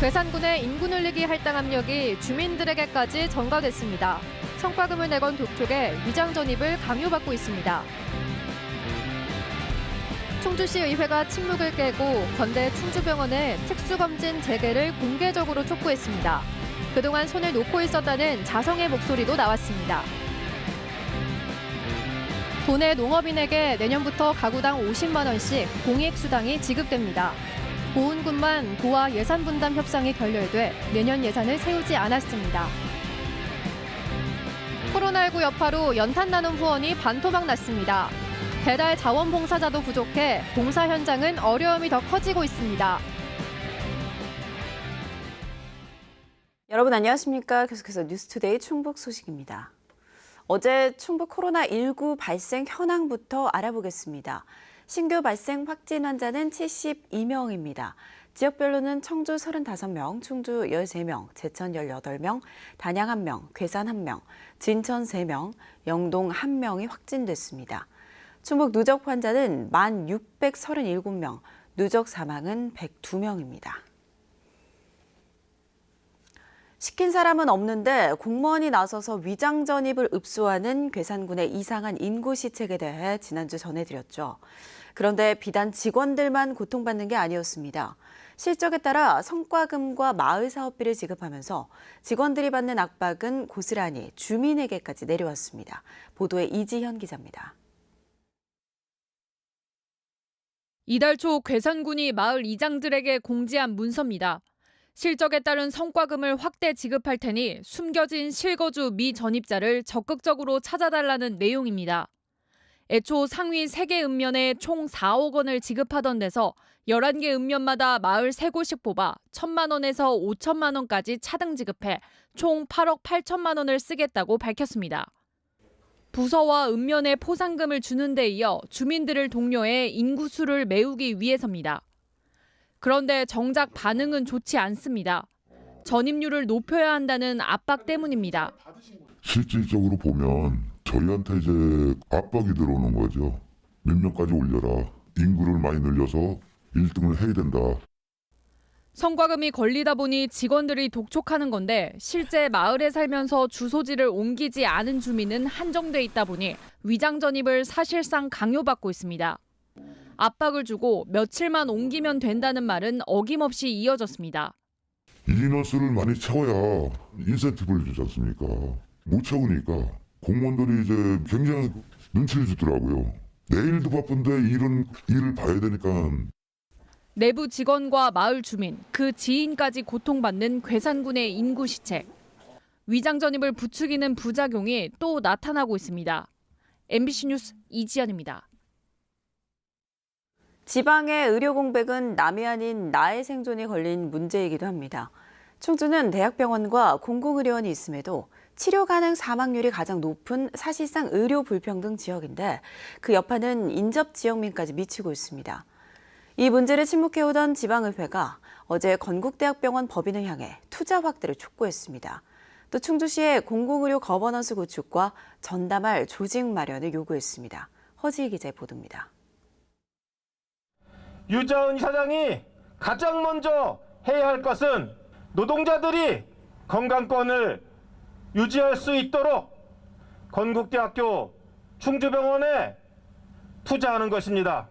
괴산군의 인구 늘리기 할당 압력이 주민들에게까지 전가됐습니다. 성과금을 내건 독촉에 위장 전입을 강요받고 있습니다. 충주시 의회가 침묵을 깨고 건대 충주병원의 특수검진 재개를 공개적으로 촉구했습니다. 그동안 손을 놓고 있었다는 자성의 목소리도 나왔습니다. 도내 농업인에게 내년부터 가구당 50만 원씩 공익수당이 지급됩니다. 보훈군만 도와 예산분담 협상이 결렬돼 내년 예산을 세우지 않았습니다. 코로나19 여파로 연탄 나눔 후원이 반토막 났습니다. 배달 자원봉사자도 부족해 봉사 현장은 어려움이 더 커지고 있습니다. 여러분 안녕하십니까? 계속해서 뉴스투데이 충북 소식입니다. 어제 충북 코로나19 발생 현황부터 알아보겠습니다. 신규 발생 확진 환자는 72명입니다. 지역별로는 청주 35명, 충주 13명, 제천 18명, 단양 1명, 괴산 1명, 진천 3명, 영동 1명이 확진됐습니다. 충북 누적 환자는 1,637명, 누적 사망은 102명입니다. 시킨 사람은 없는데 공무원이 나서서 위장 전입을 읍소하는 괴산군의 이상한 인구 시책에 대해 지난주 전해드렸죠. 그런데 비단 직원들만 고통받는 게 아니었습니다. 실적에 따라 성과금과 마을 사업비를 지급하면서 직원들이 받는 압박은 고스란히 주민에게까지 내려왔습니다. 보도에 이지현 기자입니다. 이달 초 괴산군이 마을 이장들에게 공지한 문서입니다. 실적에 따른 성과금을 확대 지급할 테니 숨겨진 실거주 미전입자를 적극적으로 찾아달라는 내용입니다. 애초 상위 3개 읍면에 총 4억 원을 지급하던 데서 11개 읍면마다 마을 3곳씩 뽑아 1,000만 원에서 5천만 원까지 차등 지급해 총 8억 8천만 원을 쓰겠다고 밝혔습니다. 부서와 읍면에 포상금을 주는 데 이어 주민들을 독려해 인구수를 메우기 위해서입니다. 그런데 정작 반응은 좋지 않습니다. 전입률을 높여야 한다는 압박 때문입니다. 실질적으로 보면 저희한테 이제 압박이 들어오는 거죠. 몇 명까지 올려라. 인구를 많이 늘려서 1등을 해야 된다. 성과금이 걸리다 보니 직원들이 독촉하는 건데 실제 마을에 살면서 주소지를 옮기지 않은 주민은 한정돼 있다 보니 위장 전입을 사실상 강요받고 있습니다. 압박을 주고 며칠만 옮기면 된다는 말은 어김없이 이어졌습니다. 인원수를 많이 채워야 인센티브를 주지 않습니까? 못 채우니까 공무원들이 이제 굉장히 눈치를 주더라고요. 내일도 바쁜데 일을 봐야 되니까. 내부 직원과 마을 주민, 그 지인까지 고통받는 괴산군의 인구 시책. 위장 전입을 부추기는 부작용이 또 나타나고 있습니다. MBC 뉴스 이지연입니다. 지방의 의료 공백은 남이 아닌 나의 생존이 걸린 문제이기도 합니다. 충주는 대학병원과 공공의료원이 있음에도 치료 가능 사망률이 가장 높은 사실상 의료 불평등 지역인데 그 여파는 인접 지역민까지 미치고 있습니다. 이 문제를 침묵해오던 지방의회가 어제 건국대학병원 법인을 향해 투자 확대를 촉구했습니다. 또 충주시의 공공의료 거버넌스 구축과 전담할 조직 마련을 요구했습니다. 허지희 기자의 보도입니다. 유자은 이사장이 가장 먼저 해야 할 것은 노동자들이 건강권을 유지할 수 있도록 건국대학교 충주병원에 투자하는 것입니다.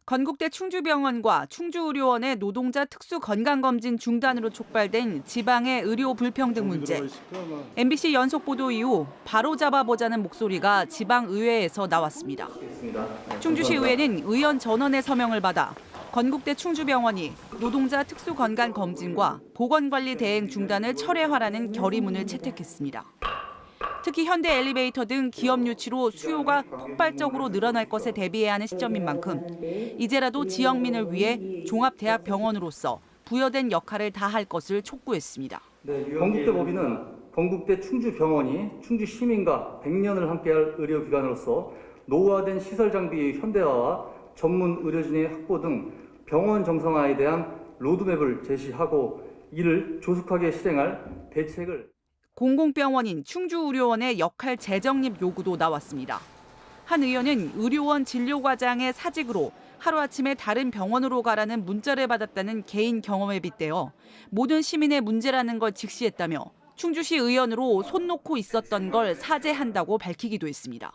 건국대 충주병원과 충주의료원의 노동자 특수 건강검진 중단으로 촉발된 지방의 의료 불평등 문제. MBC 연속 보도 이후 바로잡아보자는 목소리가 지방의회에서 나왔습니다. 충주시 의회는 의원 전원의 서명을 받아 건국대 충주병원이 노동자 특수 건강검진과 보건관리 대행 중단을 철회하라는 결의문을 채택했습니다. 특히 현대 엘리베이터 등 기업 유치로 수요가 폭발적으로 늘어날 것에 대비해야 하는 시점인 만큼 이제라도 지역민을 위해 종합대학병원으로서 부여된 역할을 다할 것을 촉구했습니다. 건국대 법인은 건국대 충주병원이 충주 시민과 100년을 함께할 의료기관으로서 노후화된 시설 장비의 현대화와 전문 의료진의 확보 등 병원 정상화에 대한 로드맵을 제시하고 이를 조속하게 실행할 대책을 공공병원인 충주의료원의 역할 재정립 요구도 나왔습니다. 한 의원은 의료원 진료과장의 사직으로 하루아침에 다른 병원으로 가라는 문자를 받았다는 개인 경험에 빗대어 모든 시민의 문제라는 걸 직시했다며 충주시 의원으로 손 놓고 있었던 걸 사죄한다고 밝히기도 했습니다.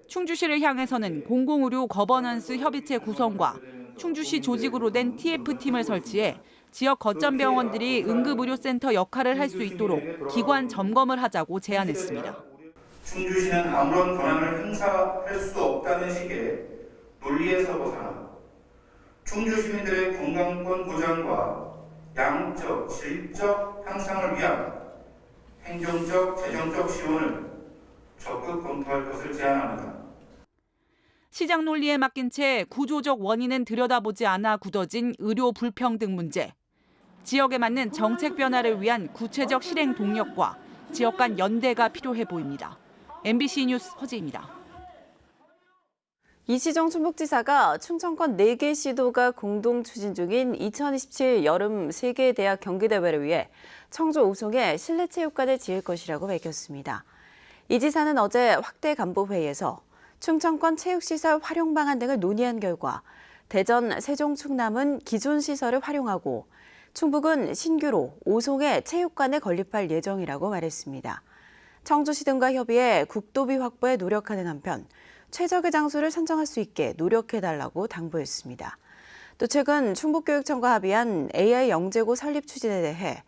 충주시를 향해서는 공공의료 거버넌스 협의체 구성과 충주시 조직으로 된 TF팀을 설치해 지역 거점 병원들이 응급의료센터 역할을 할 수 있도록 기관 점검을 하자고 제안했습니다. 충주시는 아무런 권한을 행사할 수 없다는 식의 논리에서 벗어나 충주 시민들의 건강권 보장과 양적, 질적 향상을 위한 행정적, 재정적 지원을 적극 검토할 것을 제안합니다. 시장 논리에 맡긴 채 구조적 원인은 들여다보지 않아 굳어진 의료 불평등 문제. 지역에 맞는 정책 변화를 위한 구체적 실행 동력과 지역 간 연대가 필요해 보입니다. MBC 뉴스 허지입니다. 이시정 충북지사가 충청권 4개 시도가 공동 추진 중인 2027 여름 세계대학 경기대회를 위해 청주 오송에 실내체육관을 지을 것이라고 밝혔습니다. 이 지사는 어제 확대 간부회의에서 충청권 체육시설 활용 방안 등을 논의한 결과 대전, 세종, 충남은 기존 시설을 활용하고 충북은 신규로 오송에 체육관을 건립할 예정이라고 말했습니다. 청주시 등과 협의해 국도비 확보에 노력하는 한편 최적의 장소를 선정할 수 있게 노력해달라고 당부했습니다. 또 최근 충북교육청과 합의한 AI 영재고 설립 추진에 대해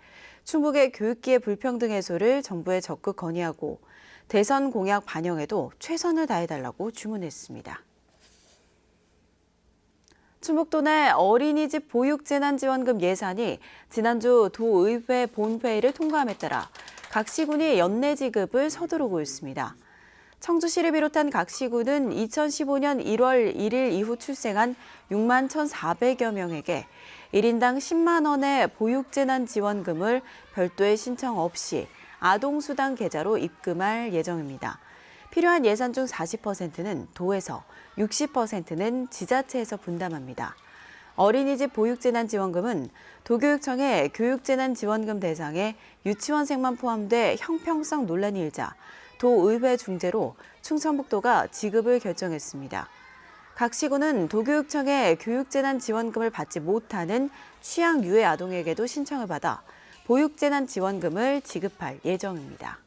충북의 교육기의 불평등 해소를 정부에 적극 건의하고 대선 공약 반영에도 최선을 다해달라고 주문했습니다. 충북도 내 어린이집 보육재난지원금 예산이 지난주 도의회 본회의를 통과함에 따라 각 시군이 연내 지급을 서두르고 있습니다. 청주시를 비롯한 각 시군은 2015년 1월 1일 이후 출생한 6만 1,400여 명에게 1인당 10만 원의 보육재난지원금을 별도의 신청 없이 아동수당 계좌로 입금할 예정입니다. 필요한 예산 중 40%는 도에서, 60%는 지자체에서 분담합니다. 어린이집 보육재난지원금은 도교육청의 교육재난지원금 대상에 유치원생만 포함돼 형평성 논란이 일자 도의회 중재로 충청북도가 지급을 결정했습니다. 각 시군은 도교육청의 교육재난지원금을 받지 못하는 취향유예 아동에게도 신청을 받아 보육재난지원금을 지급할 예정입니다.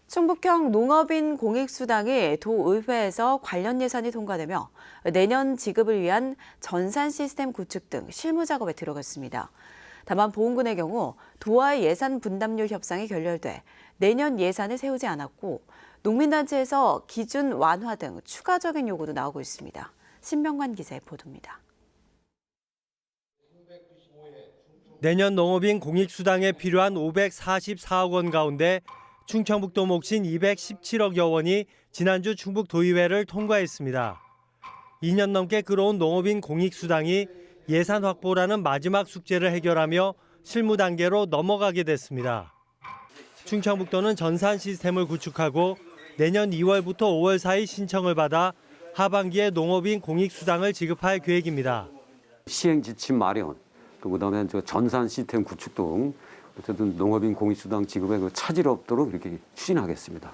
충북형 농업인 공익수당이 도의회에서 관련 예산이 통과되며 내년 지급을 위한 전산 시스템 구축 등 실무 작업에 들어갔습니다. 다만 보훈군의 경우 도와의 예산 분담률 협상이 결렬돼 내년 예산을 세우지 않았고 농민단체에서 기준 완화 등 추가적인 요구도 나오고 있습니다. 신병관 기자의 보도입니다. 내년 농업인 공익수당에 필요한 544억 원 가운데 충청북도 몫인 217억여 원이 지난주 충북도의회를 통과했습니다. 2년 넘게 끌어온 농업인 공익수당이 예산 확보라는 마지막 숙제를 해결하며 실무 단계로 넘어가게 됐습니다. 충청북도는 전산 시스템을 구축하고 내년 2월부터 5월 사이 신청을 받아 하반기에 농업인 공익수당을 지급할 계획입니다. 시행 지침 마련, 또 그다음에 전산 시스템 구축 등 어쨌든 농업인 공익수당 지급에 차질 없도록 이렇게 추진하겠습니다.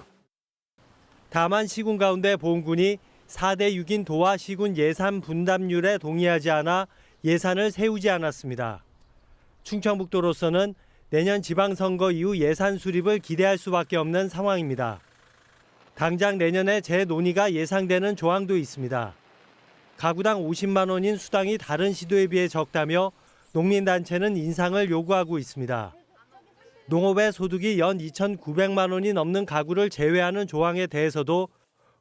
다만 시군 가운데 보훈군이 4대 6인 도와 시군 예산 분담률에 동의하지 않아 예산을 세우지 않았습니다. 충청북도로서는 내년 지방선거 이후 예산 수립을 기대할 수밖에 없는 상황입니다. 당장 내년에 재논의가 예상되는 조항도 있습니다. 가구당 50만 원인 수당이 다른 시도에 비해 적다며 농민단체는 인상을 요구하고 있습니다. 농업의 소득이 연 2,900만 원이 넘는 가구를 제외하는 조항에 대해서도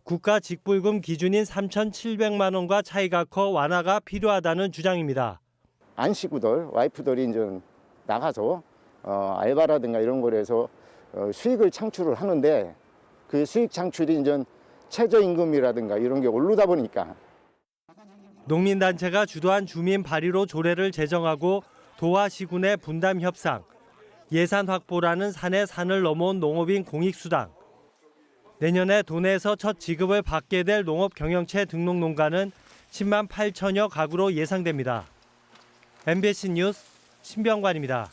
국가 직불금 기준인 3,700만 원과 차이가 커 완화가 필요하다는 주장입니다. 안식구들, 와이프들이 이제 나가서 알바라든가 이런 걸 해서 수익을 창출을 하는데 그 수익 창출이 이제 최저임금이라든가 이런 게 오르다 보니까 농민단체가 주도한 주민 발의로 조례를 제정하고 도와 시군의 분담 협상, 예산 확보라는 산에 산을 넘어온 농업인 공익수당. 내년에 도내에서 첫 지급을 받게 될 농업경영체 등록 농가는 10만 8천여 가구로 예상됩니다. MBC 뉴스 신병관입니다.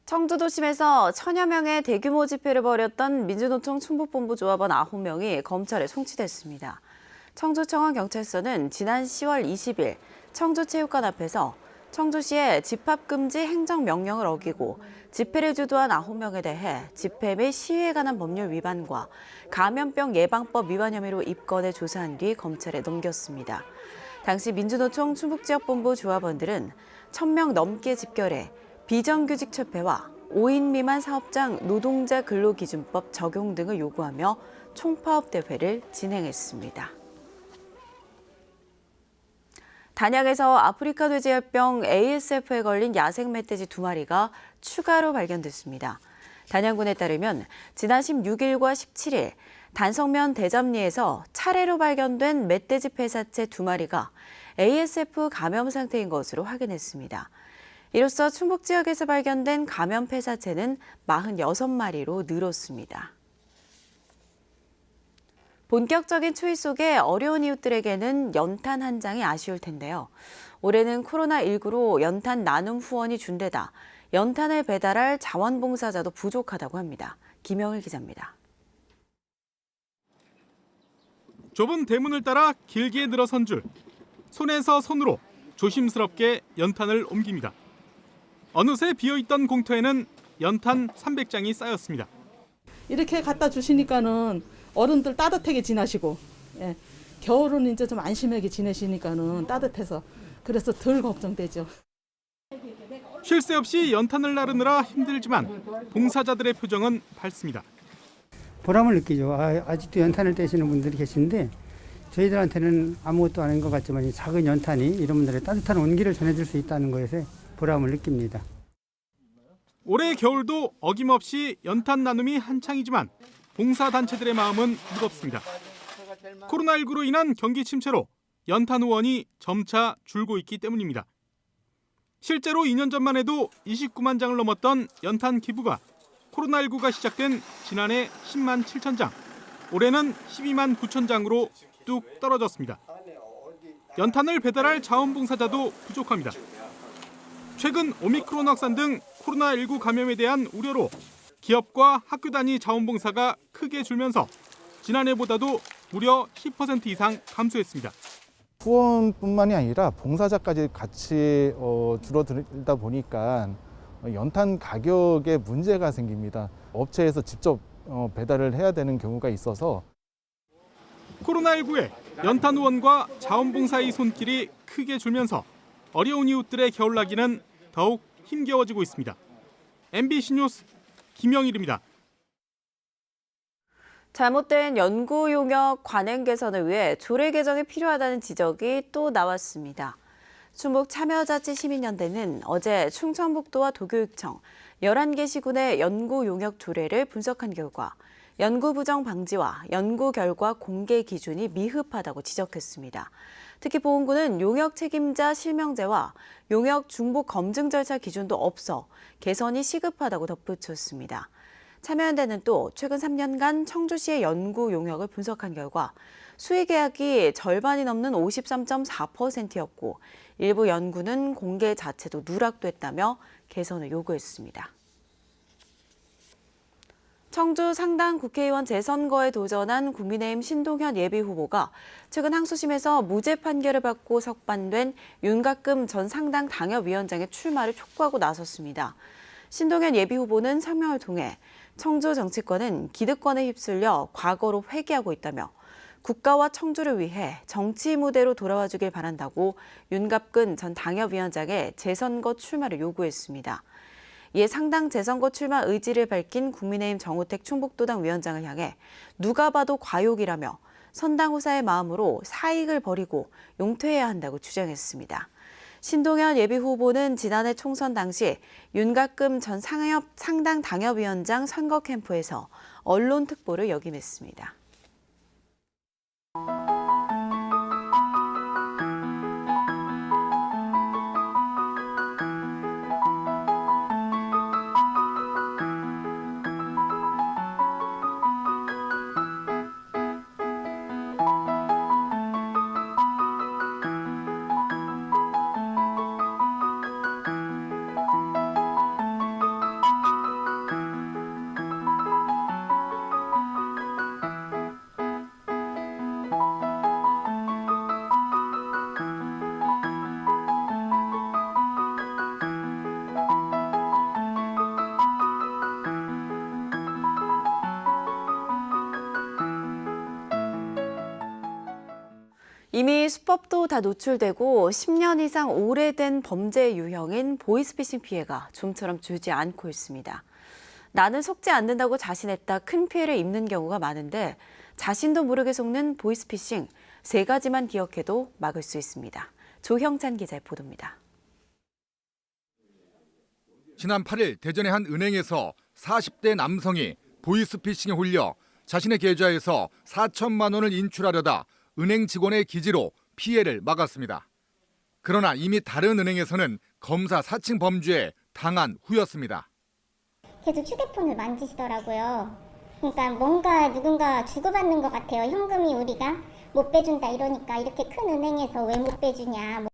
청주도심에서 천여 명의 대규모 집회를 벌였던 민주노총 충북본부 조합원 9명이 검찰에 송치됐습니다. 청주청원경찰서는 지난 10월 20일 청주체육관 앞에서 청주시의 집합금지 행정명령을 어기고 집회를 주도한 9명에 대해 집회 및 시위에 관한 법률 위반과 감염병 예방법 위반 혐의로 입건해 조사한 뒤 검찰에 넘겼습니다. 당시 민주노총 충북지역본부 조합원들은 1,000명 넘게 집결해 비정규직 철폐와 5인 미만 사업장 노동자 근로기준법 적용 등을 요구하며 총파업 대회를 진행했습니다. 단양에서 아프리카 돼지열병 ASF에 걸린 야생 멧돼지 2마리가 추가로 발견됐습니다. 단양군에 따르면 지난 16일과 17일 단성면 대잡리에서 차례로 발견된 멧돼지 폐사체 2마리가 ASF 감염 상태인 것으로 확인했습니다. 이로써 충북 지역에서 발견된 감염 폐사체는 46마리로 늘었습니다. 본격적인 추위 속에 어려운 이웃들에게는 연탄 한 장이 아쉬울 텐데요. 올해는 코로나19로 연탄 나눔 후원이 준데다 연탄을 배달할 자원봉사자도 부족하다고 합니다. 김영일 기자입니다. 좁은 대문을 따라 길게 늘어선 줄, 손에서 손으로 조심스럽게 연탄을 옮깁니다. 어느새 비어있던 공터에는 연탄 300장이 쌓였습니다. 이렇게 갖다 주시니까는 어른들 따뜻하게 지나시고, 겨울은 이제 좀 안심하게 지내시니까는 따뜻해서 그래서 덜 걱정되죠. 쉴 새 없이 연탄을 나르느라 힘들지만 봉사자들의 표정은 밝습니다. 보람을 느끼죠. 아직도 연탄을 떼시는 분들이 계신데 저희들한테는 아무것도 아닌 것 같지만 이 작은 연탄이 이런 분들의 따뜻한 온기를 전해줄 수 있다는 것에 보람을 느낍니다. 올해 겨울도 어김없이 연탄 나눔이 한창이지만 봉사단체들의 마음은 무겁습니다. 코로나19로 인한 경기 침체로 연탄 후원이 점차 줄고 있기 때문입니다. 실제로 2년 전만 해도 29만 장을 넘었던 연탄 기부가 코로나19가 시작된 지난해 10만 7천 장, 올해는 12만 9천 장으로 뚝 떨어졌습니다. 연탄을 배달할 자원봉사자도 부족합니다. 최근 오미크론 확산 등 코로나19 감염에 대한 우려로 기업과 학교 단위 자원봉사가 크게 줄면서 지난해보다도 무려 10% 이상 감소했습니다. 후원뿐만이 아니라 봉사자까지 같이 줄어들다 보니까 연탄 가격에 문제가 생깁니다. 업체에서 직접 배달을 해야 되는 경우가 있어서 코로나19에 연탄 후원과 자원봉사의 손길이 크게 줄면서 어려운 이웃들의 겨울나기는 더욱 힘겨워지고 있습니다. MBC 뉴스 김영일입니다. 잘못된 연구 용역 관행 개선을 위해 조례 개정이 필요하다는 지적이 또 나왔습니다. 충북 참여자치시민연대는 어제 충청북도와 도교육청 11개 시군의 연구 용역 조례를 분석한 결과 연구 부정 방지와 연구 결과 공개 기준이 미흡하다고 지적했습니다. 특히 보훈구는 용역 책임자 실명제와 용역 중복 검증 절차 기준도 없어 개선이 시급하다고 덧붙였습니다. 참여연대는 또 최근 3년간 청주시의 연구 용역을 분석한 결과 수의 계약이 절반이 넘는 53.4%였고 일부 연구는 공개 자체도 누락됐다며 개선을 요구했습니다. 청주 상당 국회의원 재선거에 도전한 국민의힘 신동현 예비후보가 최근 항소심에서 무죄 판결을 받고 석방된 윤갑금 전 상당 당협위원장의 출마를 촉구하고 나섰습니다. 신동현 예비후보는 성명을 통해 청주 정치권은 기득권에 휩쓸려 과거로 회귀하고 있다며 국가와 청주를 위해 정치 무대로 돌아와 주길 바란다고 윤갑근 전 당협위원장의 재선거 출마를 요구했습니다. 이에 상당 재선거 출마 의지를 밝힌 국민의힘 정우택 충북도당 위원장을 향해 누가 봐도 과욕이라며 선당후사의 마음으로 사익을 버리고 용퇴해야 한다고 주장했습니다. 신동현 예비후보는 지난해 총선 당시 윤갑금 전 상당 당협위원장 선거 캠프에서 언론 특보를 역임했습니다. 이미 수법도 다 노출되고 10년 이상 오래된 범죄 유형인 보이스피싱 피해가 좀처럼 줄지 않고 있습니다. 나는 속지 않는다고 자신했다 큰 피해를 입는 경우가 많은데 자신도 모르게 속는 보이스피싱 3가지만 기억해도 막을 수 있습니다. 조형찬 기자의 보도입니다. 지난 8일 대전의 한 은행에서 40대 남성이 보이스피싱에 홀려 자신의 계좌에서 4천만 원을 인출하려다 은행 직원의 기지로 피해를 막았습니다. 그러나 이미 다른 은행에서는 검사 사칭 범죄에 당한 후였습니다. 계속 휴대폰을 만지시더라고요. 그러니까 뭔가 누군가 주고받는 것 같아요. 현금이 우리가 못 빼준다 이러니까 이렇게 큰 은행에서 왜 못 빼주냐.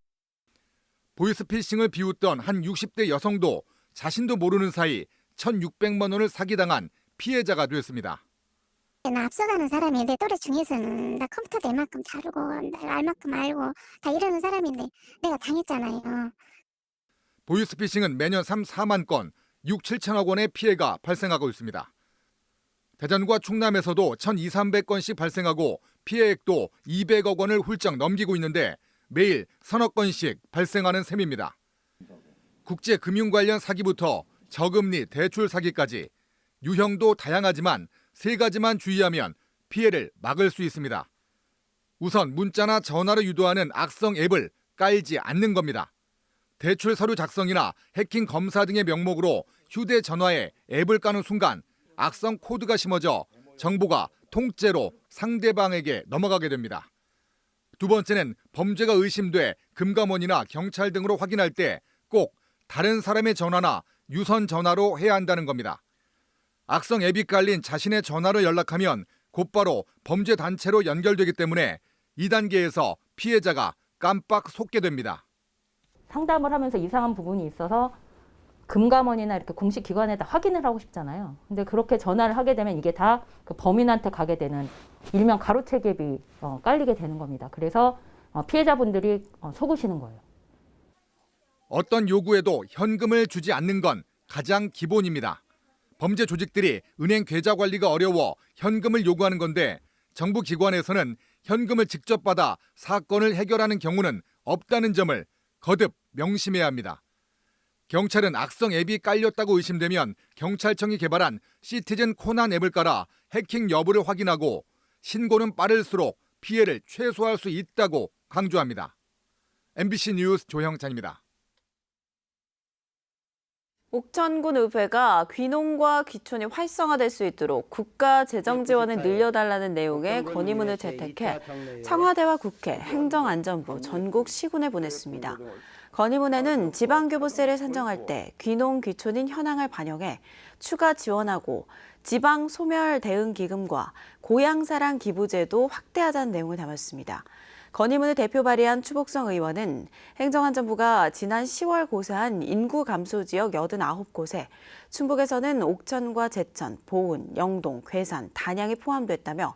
보이스피싱을 비웃던 한 60대 여성도 자신도 모르는 사이 1,600만 원을 사기당한 피해자가 됐습니다. 나 앞서가는 사람이 내 또래 중에서는 나 컴퓨터도 이만큼 다루고 알 만큼 알고 다 이러는 사람인데 내가 당했잖아요. 보이스피싱은 매년 3, 4만 건, 6, 7천억 원의 피해가 발생하고 있습니다. 대전과 충남에서도 1,200~300건씩 발생하고 피해액도 200억 원을 훌쩍 넘기고 있는데 매일 서너 건씩 발생하는 셈입니다. 국제금융 관련 사기부터 저금리 대출 사기까지 유형도 다양하지만 3가지만 주의하면 피해를 막을 수 있습니다. 우선 문자나 전화로 유도하는 악성 앱을 깔지 않는 겁니다. 대출 서류 작성이나 해킹 검사 등의 명목으로 휴대전화에 앱을 까는 순간 악성 코드가 심어져 정보가 통째로 상대방에게 넘어가게 됩니다. 두 번째는 범죄가 의심돼 금감원이나 경찰 등으로 확인할 때 꼭 다른 사람의 전화나 유선 전화로 해야 한다는 겁니다. 악성 앱이 깔린 자신의 전화로 연락하면 곧바로 범죄 단체로 연결되기 때문에 2단계에서 피해자가 깜빡 속게 됩니다. 상담을 하면서 이상한 부분이 있어서 금감원이나 이렇게 공식 기관에다 확인을 하고 싶잖아요. 근데 그렇게 전화를 하게 되면 이게 다 그 범인한테 가게 되는 일명 가로채기 앱이 깔리게 되는 겁니다. 그래서 피해자분들이 속으시는 거예요. 어떤 요구에도 현금을 주지 않는 건 가장 기본입니다. 범죄 조직들이 은행 계좌 관리가 어려워 현금을 요구하는 건데 정부 기관에서는 현금을 직접 받아 사건을 해결하는 경우는 없다는 점을 거듭 명심해야 합니다. 경찰은 악성 앱이 깔렸다고 의심되면 경찰청이 개발한 시티즌 코난 앱을 깔아 해킹 여부를 확인하고 신고는 빠를수록 피해를 최소화할 수 있다고 강조합니다. MBC 뉴스 조형찬입니다. 옥천군 의회가 귀농과 귀촌이 활성화될 수 있도록 국가 재정 지원을 늘려달라는 내용의 건의문을 채택해 청와대와 국회, 행정안전부, 전국 시군에 보냈습니다. 건의문에는 지방교부세를 산정할 때 귀농, 귀촌인 현황을 반영해 추가 지원하고 지방 소멸 대응 기금과 고향사랑 기부제도 확대하자는 내용을 담았습니다. 건의문을 대표 발의한 추복성 의원은 행정안전부가 지난 10월 고사한 인구 감소 지역 89곳에 충북에서는 옥천과 제천, 보은, 영동, 괴산, 단양이 포함됐다며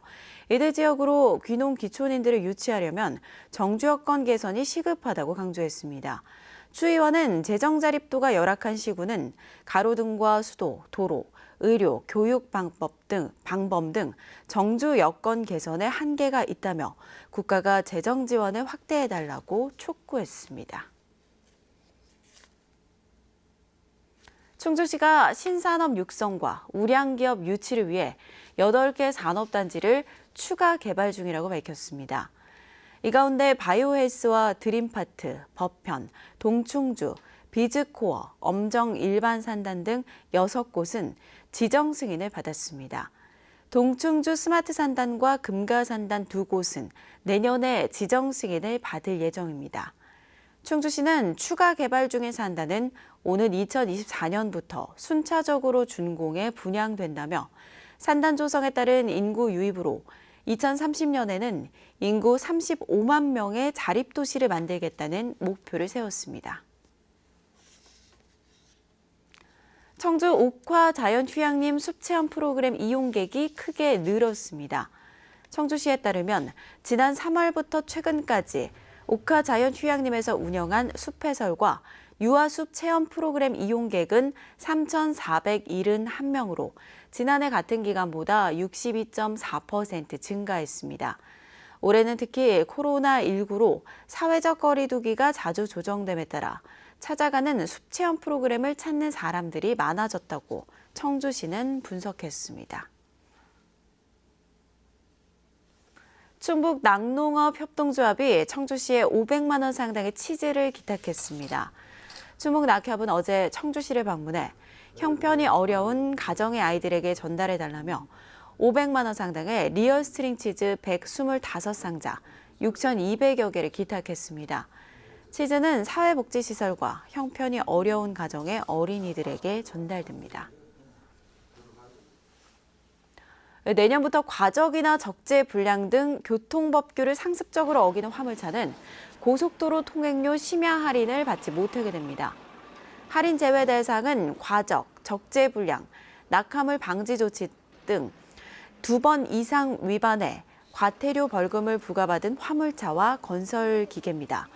이들 지역으로 귀농 귀촌인들을 유치하려면 정주 여건 개선이 시급하다고 강조했습니다. 추 의원은 재정 자립도가 열악한 시군은 가로등과 수도, 도로, 의료, 교육 방법 등 정주 여건 개선에 한계가 있다며 국가가 재정 지원을 확대해달라고 촉구했습니다. 충주시가 신산업 육성과 우량기업 유치를 위해 8개 산업단지를 추가 개발 중이라고 밝혔습니다. 이 가운데 바이오헬스와 드림파트, 법현, 동충주, 비즈코어, 엄정 일반산단 등 6곳은 지정 승인을 받았습니다. 동충주 스마트산단과 금가산단 2곳은 내년에 지정 승인을 받을 예정입니다. 충주시는 추가 개발 중인 산단은 오는 2024년부터 순차적으로 준공에 분양된다며 산단 조성에 따른 인구 유입으로 2030년에는 인구 35만 명의 자립도시를 만들겠다는 목표를 세웠습니다. 청주 옥화 자연휴양림 숲체험 프로그램 이용객이 크게 늘었습니다. 청주시에 따르면 지난 3월부터 최근까지 옥화 자연휴양림에서 운영한 숲해설과 유아숲 체험 프로그램 이용객은 3,471명으로 지난해 같은 기간보다 62.4% 증가했습니다. 올해는 특히 코로나19로 사회적 거리 두기가 자주 조정됨에 따라 찾아가는 숲 체험 프로그램을 찾는 사람들이 많아졌다고 청주시는 분석했습니다. 충북 낙농업 협동조합이 청주시에 500만 원 상당의 치즈를 기탁했습니다. 충북 낙협은 어제 청주시를 방문해 형편이 어려운 가정의 아이들에게 전달해달라며 500만 원 상당의 리얼 스트링 치즈 125상자 6,200여 개를 기탁했습니다. 치즈는 사회복지시설과 형편이 어려운 가정의 어린이들에게 전달됩니다. 내년부터 과적이나 적재 불량 등 교통법규를 상습적으로 어기는 화물차는 고속도로 통행료 심야 할인을 받지 못하게 됩니다. 할인 제외 대상은 과적, 적재 불량, 낙하물 방지 조치 등 2번 이상 위반에 과태료 벌금을 부과받은 화물차와 건설기계입니다.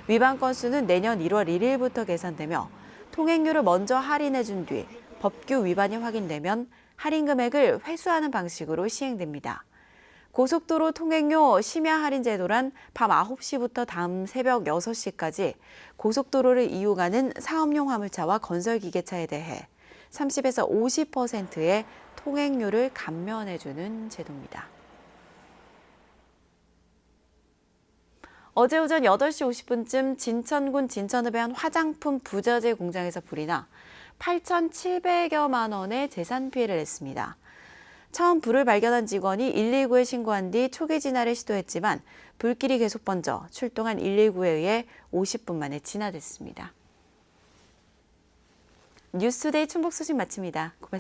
위반 건수는 내년 1월 1일부터 계산되며 통행료를 먼저 할인해 준 뒤 법규 위반이 확인되면 할인 금액을 회수하는 방식으로 시행됩니다. 고속도로 통행료 심야 할인 제도란 밤 9시부터 다음 새벽 6시까지 고속도로를 이용하는 사업용 화물차와 건설기계차에 대해 30에서 50%의 통행료를 감면해주는 제도입니다. 어제 오전 8시 50분쯤 진천군 진천읍의 한 화장품 부자재 공장에서 불이 나 8,700여만 원의 재산 피해를 냈습니다. 처음 불을 발견한 직원이 119에 신고한 뒤 초기 진화를 시도했지만 불길이 계속 번져 출동한 119에 의해 50분 만에 진화됐습니다. 뉴스데이 충북 소식 마칩니다. 고맙습니다.